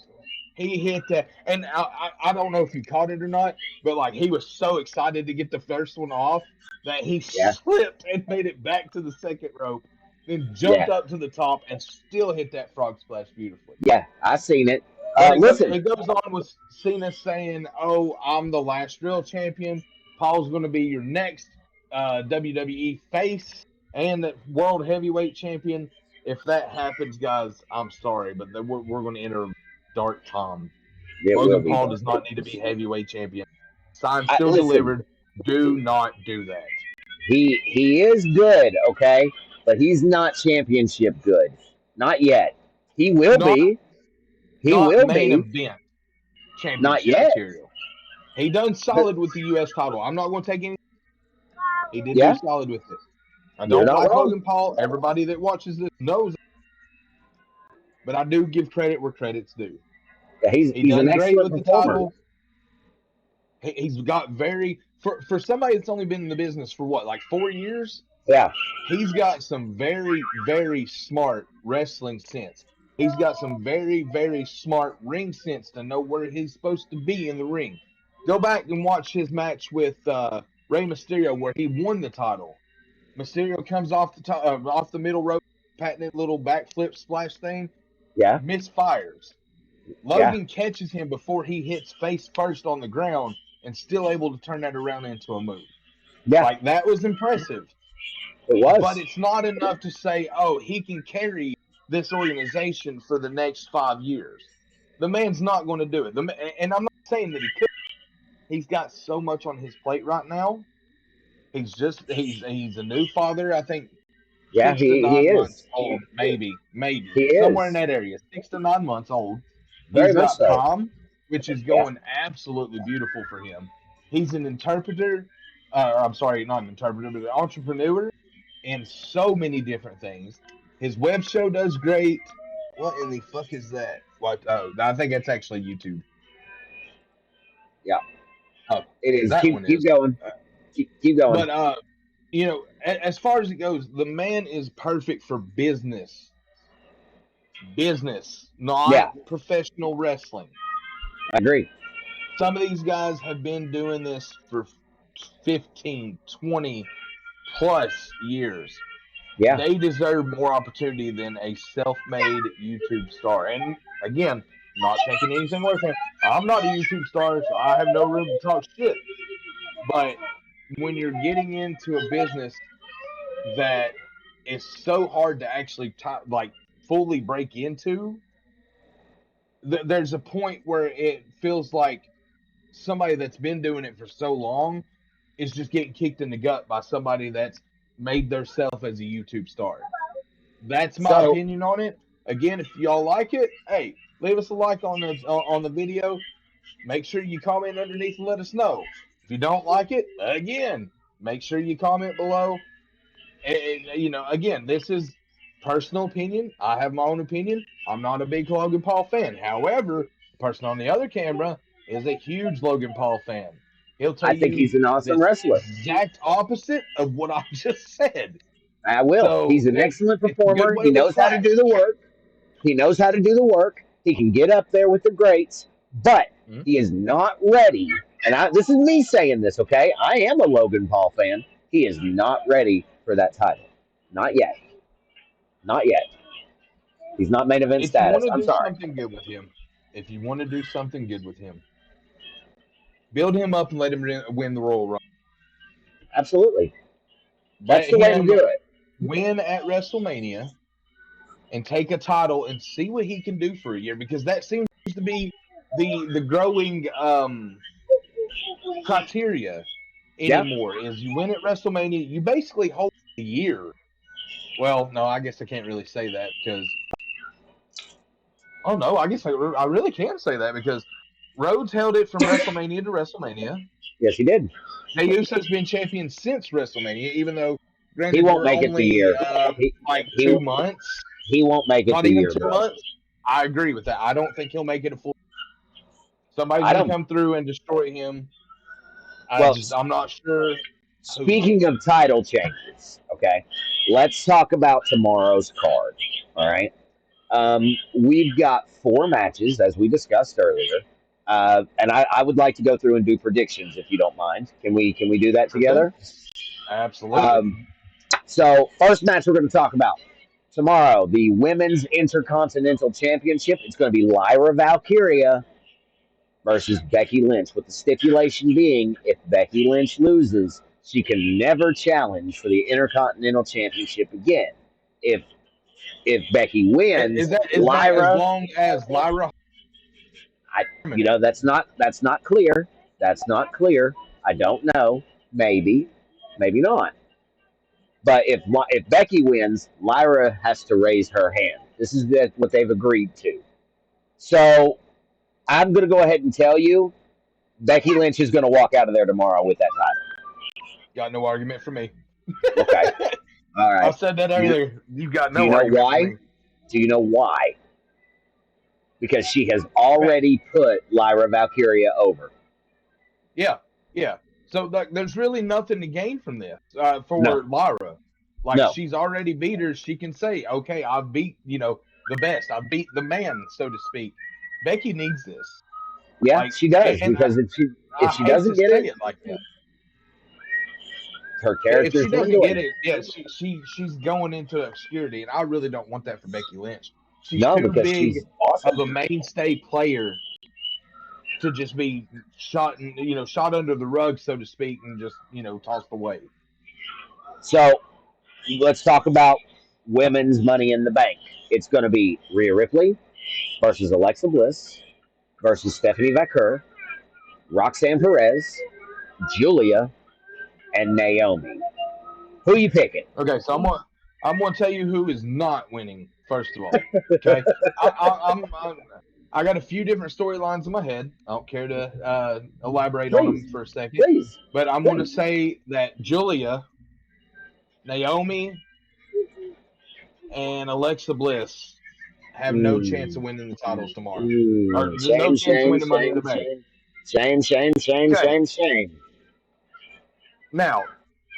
He hit that, and I don't know if you caught it or not, but like he was so excited to get the first one off that he yeah, slipped and made it back to the second rope, then jumped yeah, up to the top and still hit that frog splash beautifully. yeah. I seen it. Then Listen, it goes on with Cena saying, "Oh, I'm the last real champion. Paul's going to be your next WWE face and the world heavyweight champion." If that happens, guys, I'm sorry, but we're going to enter dark time. it will Logan be Paul dark. does not need to be heavyweight champion. Sign I, still listen, delivered. Do not do that. he is good, okay, but he's not championship good. Not yet. He will Not be. He not will main be. event Not championship yet. material. He done solid with the U.S. title. I'm not going to take any He did do Yeah, solid with it. I you're don't not like wrong. Logan Paul. Everybody that watches this knows, but I do give credit where credit's due. Yeah, He he's an done great excellent with the performer. title. He's got very for somebody that's only been in the business for what, like 4 years. Yeah, He's got some very very smart wrestling sense. He's got some very very smart ring sense to know where he's supposed to be in the ring. Go back and watch his match with Rey Mysterio where he won the title. Mysterio comes off the top, off the middle rope, patented little backflip splash thing, yeah, misfires. yeah, Logan catches him before he hits face first on the ground and still able to turn that around into a move. yeah. Like that was impressive, It but was. it's not enough to say, oh, he can carry this organization for the next 5 years. The man's not going to do it. And I'm not saying that he could. He's got so much on his plate right now. He's a new father. I think Yeah, 6 to 9 he months is. old, maybe He somewhere in is that area. 6 to 9 months old. very He's much got so. prom, which is Yeah, going absolutely beautiful for him. He's an interpreter. I'm sorry, not an interpreter, but an entrepreneur in so many different things. His web show does great. What in the fuck is that? What? Oh, I think that's actually YouTube. yeah. Oh, It is. that one Keep is. going. Uh, Keep going. but as far as it goes, the man is perfect for business, not Yeah, professional wrestling. I agree. Some of these guys have been doing this for 15, 20 plus years. Yeah, They deserve more opportunity than a self-made YouTube star. And again, not taking anything away from him. I'm not a YouTube star, so I have no room to talk shit. But when you're getting into a business that is so hard to actually like fully break into, there's a point where it feels like somebody that's been doing it for so long is just getting kicked in the gut by somebody that's made themselves as a YouTube star. That's my so opinion on it. Again, if y'all like it, hey, leave us a like on the video. Make sure you comment underneath and let us know. If you don't like it, again, make sure you comment below. Again, this is personal opinion. I have my own opinion. I'm not a big Logan Paul fan. However, the person on the other camera is a huge Logan Paul fan. He'll tell I think you he's an awesome this wrestler. exact opposite of what I just said. I will. He's So an excellent it's a good performer. way He to knows how to do clash. the work. He knows how to do the work. He can get up there with the greats, but Hmm? he is not ready. And this is me saying this, okay? I am a Logan Paul fan. He is not ready for that title. Not yet. Not yet. He's not main event If you want status. to I'm do sorry. something good with him, if you want to do something good with him, build him up and let him win the Royal Rumble. Absolutely. That's Let the way to him do it. win at WrestleMania and take a title and see what he can do for a year, because that seems to be the growing criteria Yeah. anymore. Is you win at WrestleMania, you basically hold a year. Well, no, I guess I can't really say that because oh no, I guess I really can say that because Rhodes held it from WrestleMania to WrestleMania. Yes, he did. Jey Uso's been champion since WrestleMania, even though He granted won't we're make it the only year. He like he 2 months, he won't make it not the even year, two bro. months. I agree with that. I don't think he'll make it a full. Somebody's I gonna don't. come through and destroy him. Well, I'm not sure who though. speaking of title changes, okay, let's talk about tomorrow's card. All right. We've got four matches, as we discussed earlier. And I would like to go through and do predictions, if you don't mind. Can we do that Sure thing. together? Absolutely. Um, so, first match we're going to talk about tomorrow, the Women's Intercontinental Championship. It's going to be Lyra Valkyria versus Becky Lynch, with the stipulation being if Becky Lynch loses, she can never challenge for the Intercontinental Championship again. If Becky Is wins, that as Lyra, long as Lyra I terminated? that's not clear. That's not clear. I don't know. Maybe, maybe not. But if Becky wins, Lyra has to raise her hand. This is what they've agreed to. So I'm going to go ahead and tell you, Becky Lynch is going to walk out of there tomorrow with that title. Got no argument for me. Okay. All I right. said that Do you, earlier. You got do you no know argument for why? me. Do you know why? Because she has Ba- already put Lyra Valkyria over. Yeah, yeah. So like, there's really nothing to gain from this No, for Lyra. Like no. she's already beat her. She can say, "Okay, I beat the best. I beat the man, so to speak." Becky needs this. Yeah, Like, she does and because if I she hate to doesn't get say it, it like that. her If she character's doesn't get dwindling. it, yeah, she's going into obscurity, and I really don't want that for Becky Lynch. She's No, too because big she's awesome. of a mainstay player to just be shot and shot under the rug, so to speak, and just tossed away. So let's talk about women's Money in the Bank. It's going to be Rhea Ripley versus Alexa Bliss versus Stephanie Vaquer, Roxanne Perez, Julia, and Naomi. Who you picking? Okay, so I'm gonna tell you who is not winning. First of all, okay, I got a few different storylines in my head. I don't care to elaborate on them Please, for a second, please, but I'm gonna please. say that Julia, Naomi, and Alexa Bliss have no chance of Mm, winning the titles tomorrow, or no shame, chance of shame, winning Money in shame, the Bank. shame, shame, shame, shame, Okay, shame, shame. now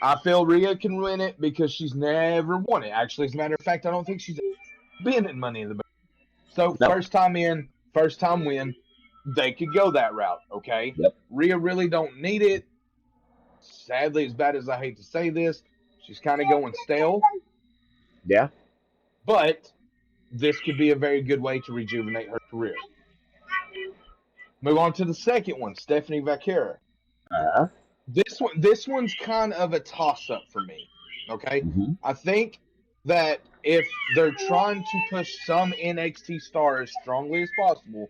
I feel Rhea can win it because she's never won it. Actually, as a matter of fact, I don't think she's been in Money in the Bank. So Nope. first time in, first time win. They could go that route. Okay, Yep. Rhea really don't need it. Sadly, as bad as I hate to say this, she's kind of going stale. Yeah. But this could be a very good way to rejuvenate her career. Move on to the second one, Stephanie Vaquera. Uh-huh. This one's kind of a toss up for me. Okay, Mm-hmm. I think that if they're trying to push some NXT star as strongly as possible,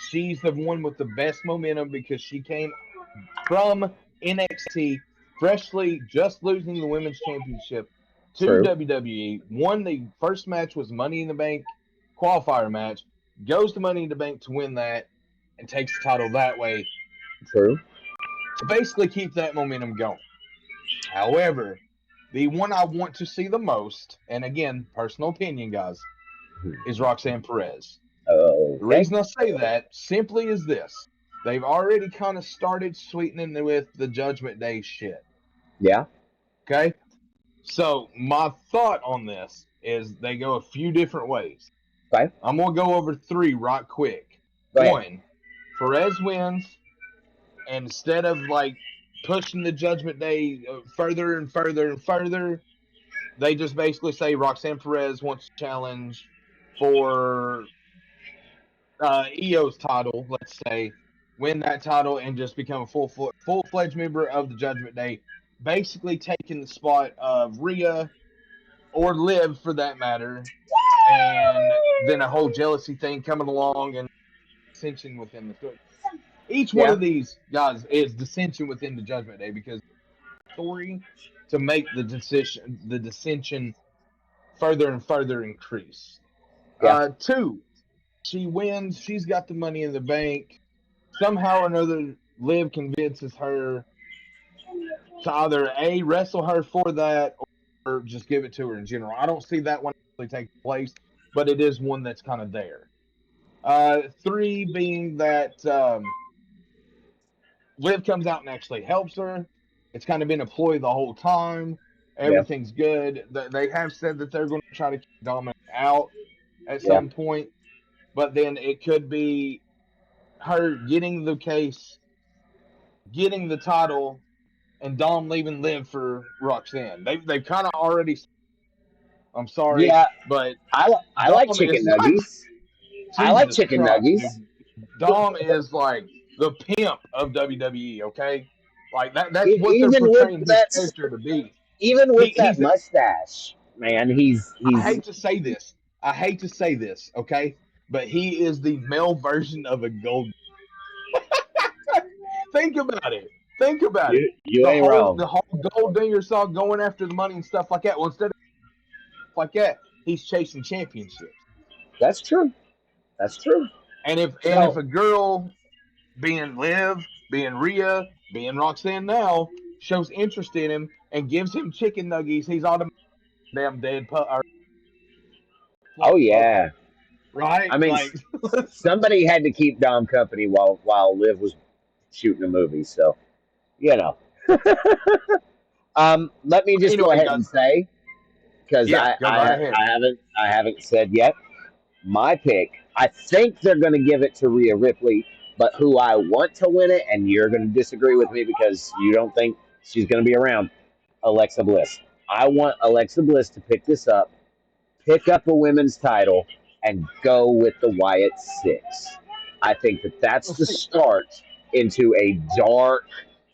she's the one with the best momentum because she came from NXT, freshly just losing the women's championship to True. WWE. Won the first match was Money in the Bank qualifier match. Goes to Money in the Bank to win that and takes the title that way True. to basically keep that momentum going. However, the one I want to see the most, and again, personal opinion, guys, is Roxanne Perez. The Okay. reason I say that simply is this: they've already kind of started sweetening it with the Judgment Day shit. Yeah. Okay, so my thought on this is they go a few different ways. Okay. I'm gonna go over three right quick. Go ahead. One, Perez wins, and instead of like pushing the Judgment Day further and further and further, they just basically say Roxanne Perez wants to challenge for EO's title, let's say, win that title and just become a full fledged member of the Judgment Day, basically taking the spot of Rhea or Liv for that matter, and then a whole jealousy thing coming along and dissension within the story. Each one Yeah. of these guys is dissension within the Judgment Day because story to make the dissension further and further increase. Yeah. Two, she wins. She's got the money in the bank. Somehow or another, Liv convinces her to either A, wrestle her for that or just give it to her in general. I don't see that one actually taking place, but it is one that's kind of there. Three being that Liv comes out and actually helps her. It's kind of been a ploy the whole time. Yeah. Everything's good. They have said that they're going to try to keep Dominic out at Yeah. some point, but then it could be her getting the case, getting the title, and Dom leaving Liv for Roxanne. They've kind of already. I'm sorry, Yeah. but I like Dom chicken is like nuggies. I like Jesus chicken Christ, nuggies. dude. Dom is like the pimp of WWE. Okay, like that's E- what they're even with portraying his that, character to be. even He, with that he's. mustache, man, I he's hate to say this. I hate to say this. Okay, but he is the male version of a gold. Think about it. Think about it. you The ain't whole wrong. the whole gold digger saw going after the money and stuff like that. Well, instead of like that, he's chasing championships. That's true. That's true. And if So a girl being Liv, being Rhea, being Roxanne now shows interest in him, and gives him chicken nuggies, he's automatically damn dead or Oh flop puppy, yeah. right? I mean, Like, somebody had to keep Dom company while Liv was shooting a movie. So you know. Let me just go anyway, ahead guys, and say, because yeah, I, go right I ahead. I haven't said yet my pick. I think they're going to give it to Rhea Ripley, but who I want to win it, and you're going to disagree with me because you don't think she's going to be around. Alexa Bliss. I want Alexa Bliss to pick up a women's title, and go with the Wyatt Six. I think that that's Well, the see, start into a dark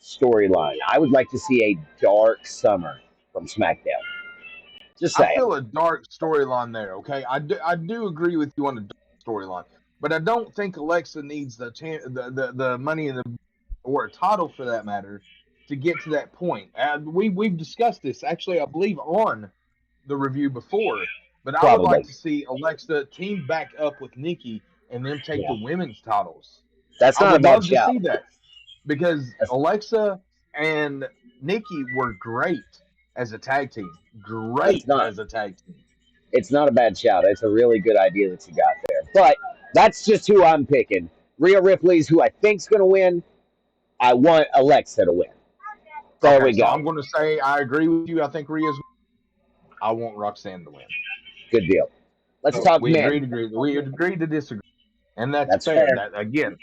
storyline. I would like to see a dark summer from SmackDown. Just I saying. feel a dark storyline there. Okay, I do agree with you on the dark storyline, but I don't think Alexa needs the money in the or a title for that matter to get to that point. We've discussed this actually, I believe, on the review before. But I would like Probably. to see Alexa team back up with Nikki and them take Yeah. the women's titles. That's I not a would bad love to shout. see that because That's, Alexa and Nikki were great as a tag team. that's Great not as a tag team. it's not a bad shout. It's a really good idea that you got there. But that's just who I'm picking. Rhea Ripley's who I think's gonna win. I want Alexa to win. There Okay, we so go. I'm going to say I agree with you. I think Rhea's. I want Roxanne to win. Good deal. Let's So talk we men. agreed to agree. We agreed to disagree, and that's That's fair. fair. That again,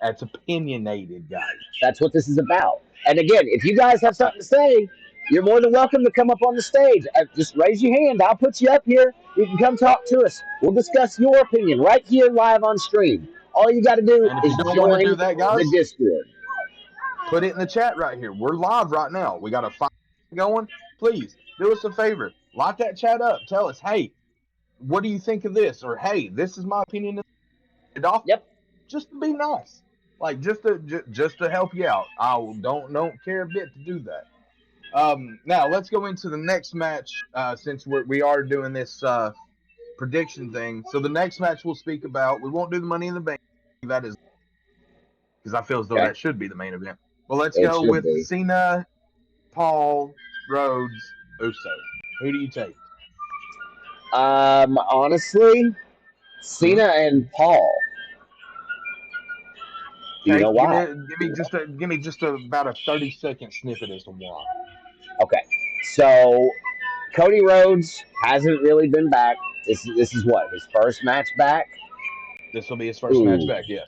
that's opinionated, guys. That's what this is about. And again, if you guys have something to say, you're more than welcome to come up on the stage. Just raise your hand. I'll put you up here. You can come talk to us. We'll discuss your opinion right here live on stream. All you got to do And if is you don't want to join do that, the guys, Discord. put it in the chat right here. We're live right now. We got a fight going. Please do us a favor. Lock that chat up. Tell us, hey, what do you think of this? Or hey, this is my opinion. It off Yep. just to be nice, like just to help you out. I don't care a bit to do that. Now let's go into the next match. Since we are doing this prediction thing, so the next match we'll speak about. We won't do the Money in the Bank. That is because I feel as though Okay. that should be the main event. Well, let's It go should with be. Cena, Paul, Rhodes, Uso. Who do you take? Honestly, Hmm? Cena and Paul. Do you Okay, know give why? me give me just about a 30-second snippet as to why. Okay. So Cody Rhodes hasn't really been back. This is what his first match back. This will be his first match Ooh, back. Yes.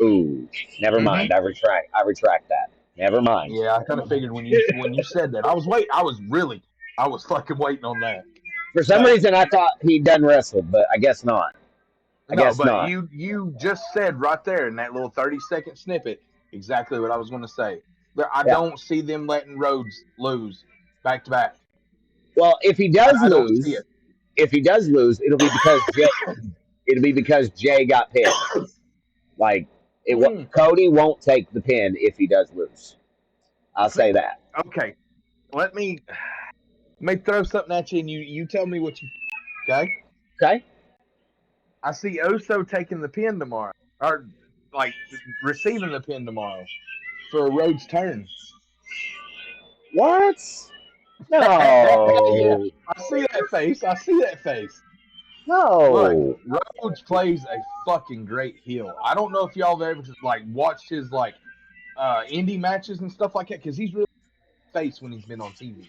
ooh. Never Mm-hmm. mind. I retract that. Never mind. Yeah, I kind of figured when you said that. I was fucking waiting on that. For some But reason, I thought he'd done wrestled, but I guess not. I no, guess but not. you just said right there in that little 30-second snippet exactly what I was going to say. I Yeah. don't see them letting Rhodes lose back to back. Well, I don't see it. if he does lose, it'll be because Jay got pinned. Like Mm, Cody won't take the pin if he does lose. I'll see, say that. okay, let me throw something at you, and you tell me what you okay. Okay. I see Oso taking the pin tomorrow, or like receiving the pin tomorrow for a Rhodes turn. What? Yeah, No. I see that face. I see that face. Look, No. Rhodes plays a fucking great heel. I don't know if y'all have ever like watched his like indie matches and stuff like that because he's really face when he's been on TV.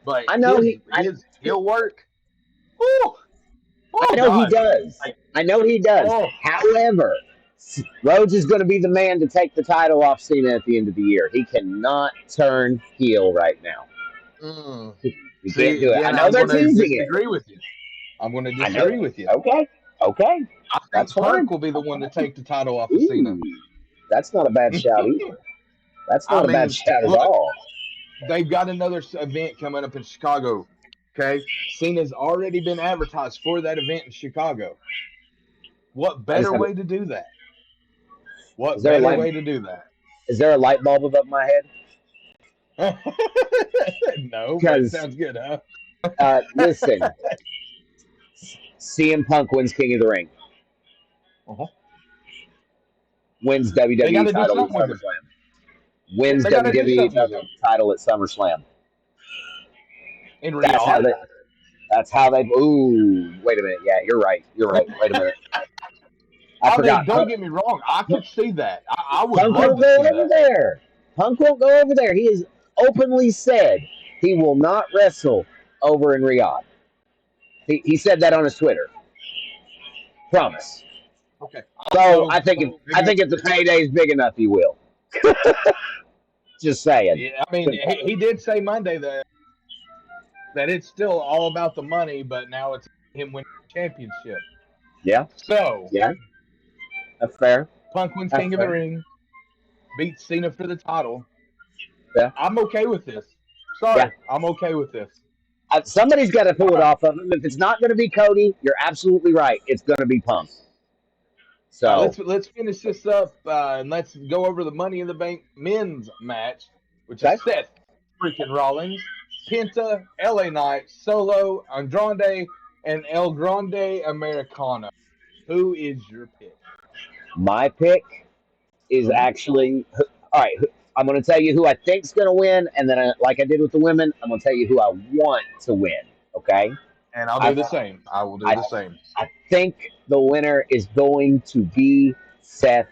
But I know his he. his heel work, oh, I oh know he god, does. like I know he does. oh, However, Rhodes is going to be the man to take the title off Cena at the end of the year. He cannot turn heel right now. mm. He can't See do it. I again, know I'm they're going to teasing it. disagree with you. I'm going to I know. disagree with you. Okay. Okay. I That's think fine. Punk will be the one to take the title off of Cena. Ooh. That's not a bad shout either. That's I not a bad mean, shout at look, all. they've got another event coming up in Chicago. Okay, Cena's already been advertised for that event in Chicago. What I just better have. way to do that? Is What there a better light? way to do that? Is there a light bulb above my head? No, but Because sounds good, huh? listen, CM Punk wins King of the Ring, Uh-huh. wins They got WWE to do title at something with him. SummerSlam. wins They got to do WWE something with him title at SummerSlam. in That's how Riyadh. they. That's how they. Ooh, wait a minute. Yeah, you're right. You're right. Wait a minute. I I mean, forgot. don't get me wrong. I could see that. I would Punk love won't to go see over that. there. Punk won't go over there. He has openly said he will not wrestle over in Riyadh. He said that on his Twitter. Promise. Okay. So So I maybe, think if the payday is big enough, he will. Just saying. yeah, I mean, he did say Monday that it's still all about the money, but now it's him winning the championship. Yeah, So yeah, that's fair. Punk wins That's King of the fair. Ring, beats Cena for the title. Yeah, I'm okay with this. yeah. Sorry, I'm okay with this. Somebody's got to All pull it right. off of him. If it's not going to be Cody, you're absolutely right. It's going to be Punk. All right, So, let's finish this up and let's go over the Money in the Bank men's match, which is okay. Seth freaking Rollins, Penta, LA Knight, Solo, Andrade, and El Grande Americano. Who is your pick? My pick is Mhm. actually all right. I'm going to tell you who I think's going to win, and then, like I did with the women, I'm going to tell you who I want to win. Okay. And I'll do I the same. I will do I the same. I think the winner is going to be Seth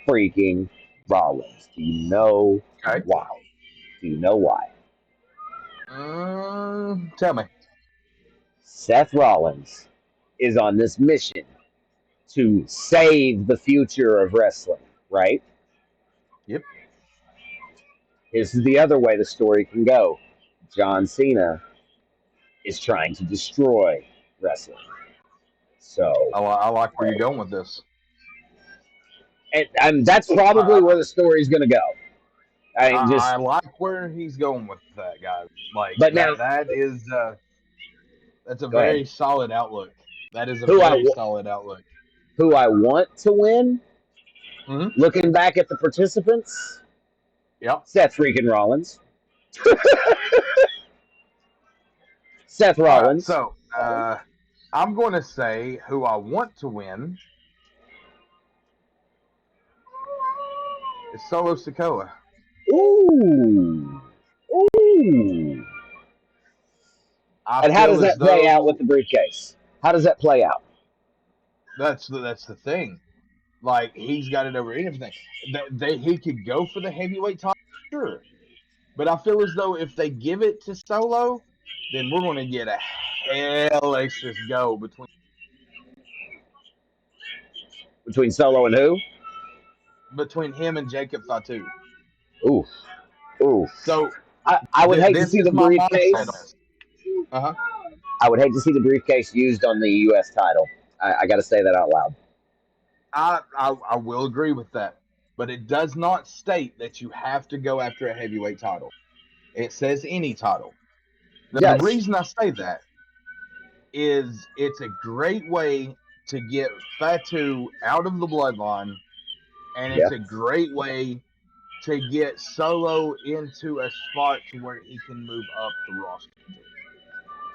freaking Rollins. Do you know Okay. why? Do you know why? Tell me. Seth Rollins is on this mission to save the future of wrestling, right? Yep. This is the other way the story can go. John Cena is trying to destroy wrestling. So, I like where you're going with this. and that's probably I, where the story's going to go. I mean, I just, like where he's going with that, guys. Like but now, that is that's a go ahead. very solid outlook. That is a Who I very solid outlook. who I want to win, Hmm. looking back at the participants, Yep. Seth freaking Rollins. Seth All right. Rollins. So I'm going to say who I want to win is Solo Sikoa. Ooh. Ooh. I And how feel does as that play out with though the briefcase? How does that play out? that's the thing. Like he's got it over anything. He could go for the heavyweight title, sure. But I feel as though if they give it to Solo, then we're going to get a hellacious go Between Solo and who? between him and Jacob Fatu. Ooh. Ooh. So I would hate to this see is the my mindset on briefcase. this. Uh huh. I would hate to see the briefcase used on the U.S. title. I got to say that out loud. I will agree with that, but it does not state that you have to go after a heavyweight title. It says any title. It Now the does. reason I say that is it's a great way to get Fatu out of the bloodline, and Yeah. it's a great way to get Solo into a spot to where he can move up the roster.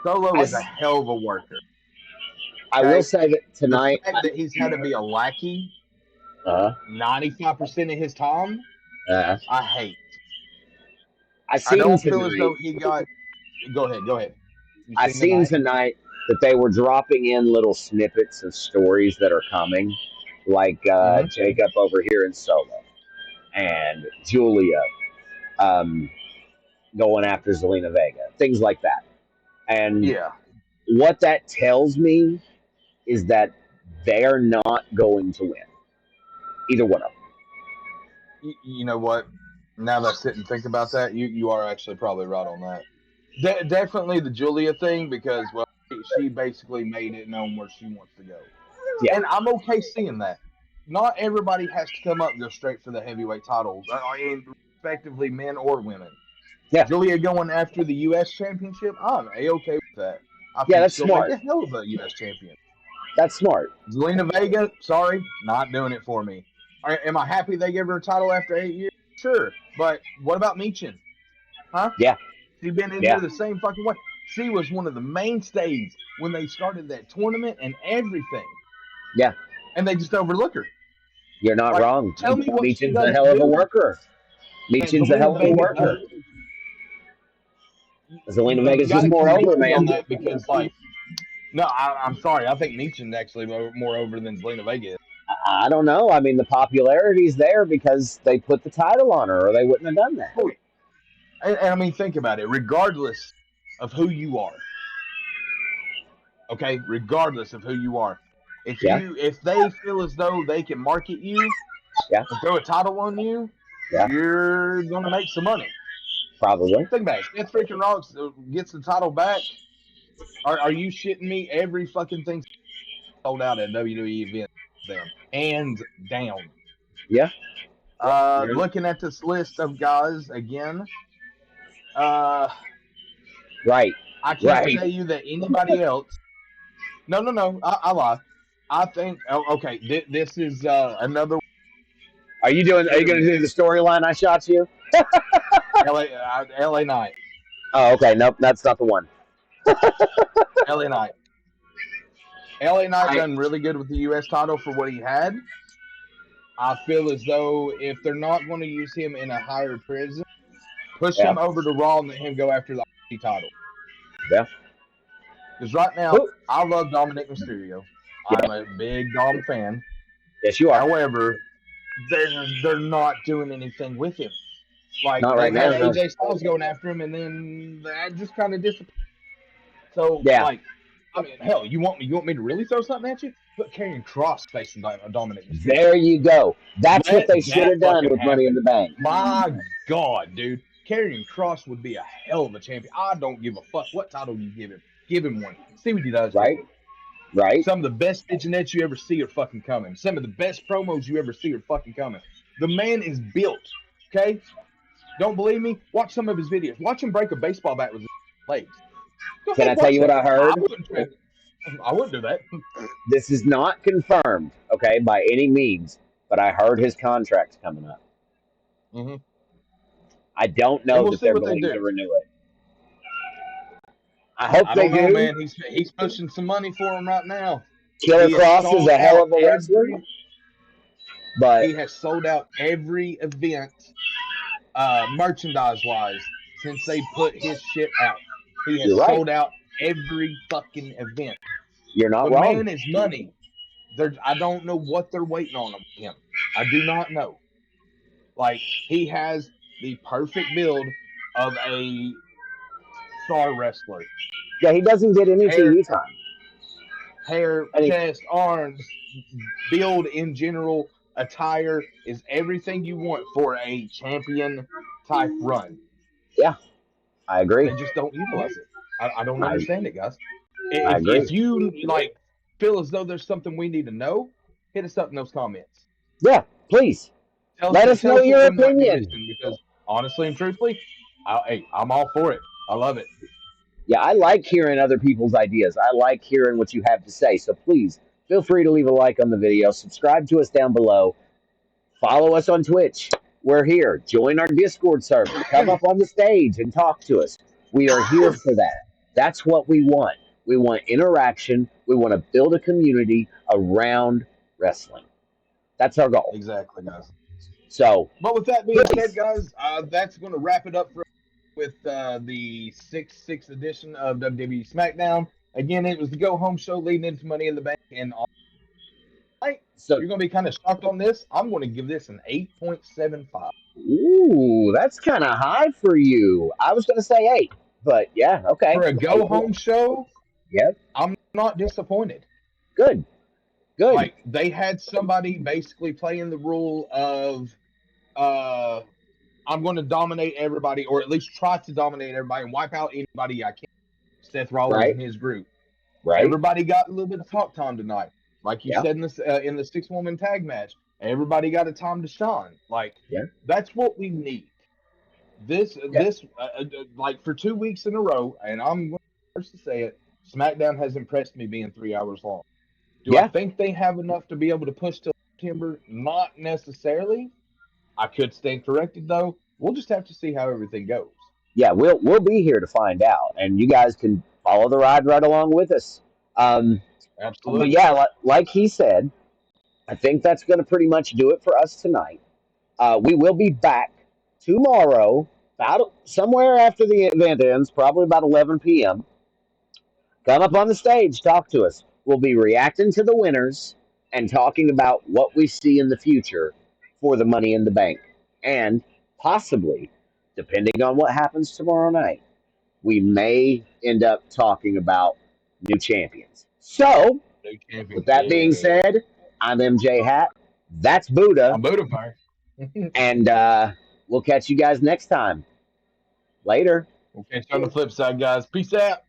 Solo I, is a hell of a worker. I will Okay, say that the tonight. fact that he's had to be a lackey Uh, 95% of his time, uh, I hate. I I seen don't feel as tonight. though he got. Go ahead. Go ahead. You I seen seen tonight? tonight that they were dropping in little snippets of stories that are coming, like Mm-hmm. Jacob over here in Solo and Julia um, going after Zelina Vega, things like that. And Yeah. what that tells me is that they're not going to win either one of them. You know what? Now that I sit and think about that, you are actually probably right on that. Definitely the Julia thing because well, she basically made it known where she wants to go, Yeah, and I'm okay seeing that. Not everybody has to come up and go straight for the heavyweight titles, and respectively men or women. yeah, Julia going after the U.S. championship, I'm a okay with that. I yeah. think That's she'll make smart. a hell of a U.S. champion. That's smart. Zelina Vega, sorry, not doing it for me. Am I happy they gave her a title after 8 years? Sure, but what about Meechin? Huh? Yeah, She been in here yeah, the same fucking way. She was one of the mainstays when they started that tournament and everything, yeah. and they just overlook her. You're not Like, wrong. tell me what she Meechin's a hell doesn't of a do. worker. Michin's a Zelina hell of a Vega worker. does. Zelina You Vega's got just to more convince over, me on man. that because, like, no, I'm sorry. I think Michin actually more over than Zelina Vega is. I don't know. I mean, the popularity's there because they put the title on her, or they wouldn't have done that. Oh, and I mean, think about it. Regardless of who you are, okay, regardless of who you are, Yeah, if they feel as though they can market you yeah, and throw a title on you, yeah. you're gonna make some money. Probably. Think about it. Seth freaking Rollins gets the title back. Are you shitting me? Every fucking thing sold out at WWE event them hands down. Yeah. Yeah. Looking at this list of guys again, uh, Right. I can't Right. tell you that anybody else. No, no, no. I lie. I think. Oh, okay. This is another Are you doing? Are hit you or going to miss. do the storyline I shot you? LA Knight. Oh, okay. Nope, that's not the one. LA Knight. LA Knight I done really good with the U.S. title for what he had. I feel as though if they're not going to use him in a higher prison, push yeah him over to Raw and let him go after the IC title. yeah. Because right now, Who? I love Dominic Mysterio. I'm Yeah. a big Dom fan. Yes, you are. However, they're not doing anything with him. Like Not they right now. had No. AJ Styles going after him, and then that just kind of disappeared. So, Yeah. like, I mean, hell, you want me to really throw something at you? Put Karrion Cross facing Dominic Mysterio. There you go. That's what Let they should that have done fucking with Money in happen. the Bank. My God, dude. Karrion Cross would be a hell of a champion. I don't give a fuck what title you give him. Give him one. See what he does with Right. it. Right. Some of the best vignettes you ever see are fucking coming. Some of the best promos you ever see are fucking coming. The man is built. Okay? Don't believe me? Watch some of his videos. Watch him break a baseball bat with his legs. Go Can ahead, I tell watch you what that. I I heard? wouldn't try. I wouldn't do that. This is not confirmed, okay, by any means, but I heard his contract's coming up. Mm-hmm. I don't And know we'll that see they're what they going to do. renew it. I hope I they don't know, do. man. He's pushing some money for him right now. Killer He has Cross is sold a hell out of a wrestler, every but he has sold out every event merchandise wise since they put his shit out. He has you're right. sold out every fucking event. You're not The wrong. man is money. I don't know what they're waiting on him. I do not know. Like he has the perfect build of a star wrestler. Yeah, he doesn't get any Hair, TV time. And he, chest, arms, build in general, attire is everything you want for a champion type run. yeah, I agree. They just don't utilize it. I don't I, understand it, guys. I If agree. you like feel as though there's something we need to know, hit us up in those comments. Yeah, please let us Tell know us what your we might be opinion. missing because honestly and truthfully, hey, I'm all for it. I love it. Yeah, I like hearing other people's ideas. I like hearing what you have to say. So please feel free to leave a like on the video, subscribe to us down below, follow us on Twitch. We're here. Join our Discord server. Come up on the stage and talk to us. We are here for that. That's what we want. We want interaction. We want to build a community around wrestling. That's our goal. Exactly, guys. So But with that being said, please, guys, that's going to wrap it up with the sixth edition of WWE Smackdown. Again, it was the go home show leading into Money in the Bank, and all right, so you're going to be kind of shocked on this. I'm going to give this an 8.75 ooh, that's kind of high for you. I was going to say 8, but yeah, okay. for a go 8. home show. Yep. I'm not disappointed. Good. Good. Like they had somebody basically playing the rule of uh, I'm going to dominate everybody, or at least try to dominate everybody and wipe out anybody I can. Seth Rollins Right. and his group. Right. Everybody got a little bit of talk time tonight, like you Yeah. said in the 6-woman tag match. Everybody got a time to shine. Like Yeah. that's what we need. Yeah. This like for 2 weeks in a row, and I'm first to say it. SmackDown has impressed me being 3 hours long. Do I Yeah. think they have enough to be able to push to September? Not necessarily. I could stand corrected though. We'll just have to see how everything goes. Yeah. We'll be here to find out, and you guys can follow the ride right along with us. But Absolutely. yeah, like he said, I think that's going to pretty much do it for us tonight. We will be back tomorrow, about somewhere after the event ends, probably about 11 p.m. Come up on the stage, talk to us. We'll be reacting to the winners and talking about what we see in the future for the Money in the Bank. And possibly, depending on what happens tomorrow night, we may end up talking about new champions. So, New with champion. that being Yeah. said, I'm MJ Hat. That's Buddha. I'm Budapest. And we'll catch you guys next time. Later. We'll catch you on the flip side, guys. Peace out.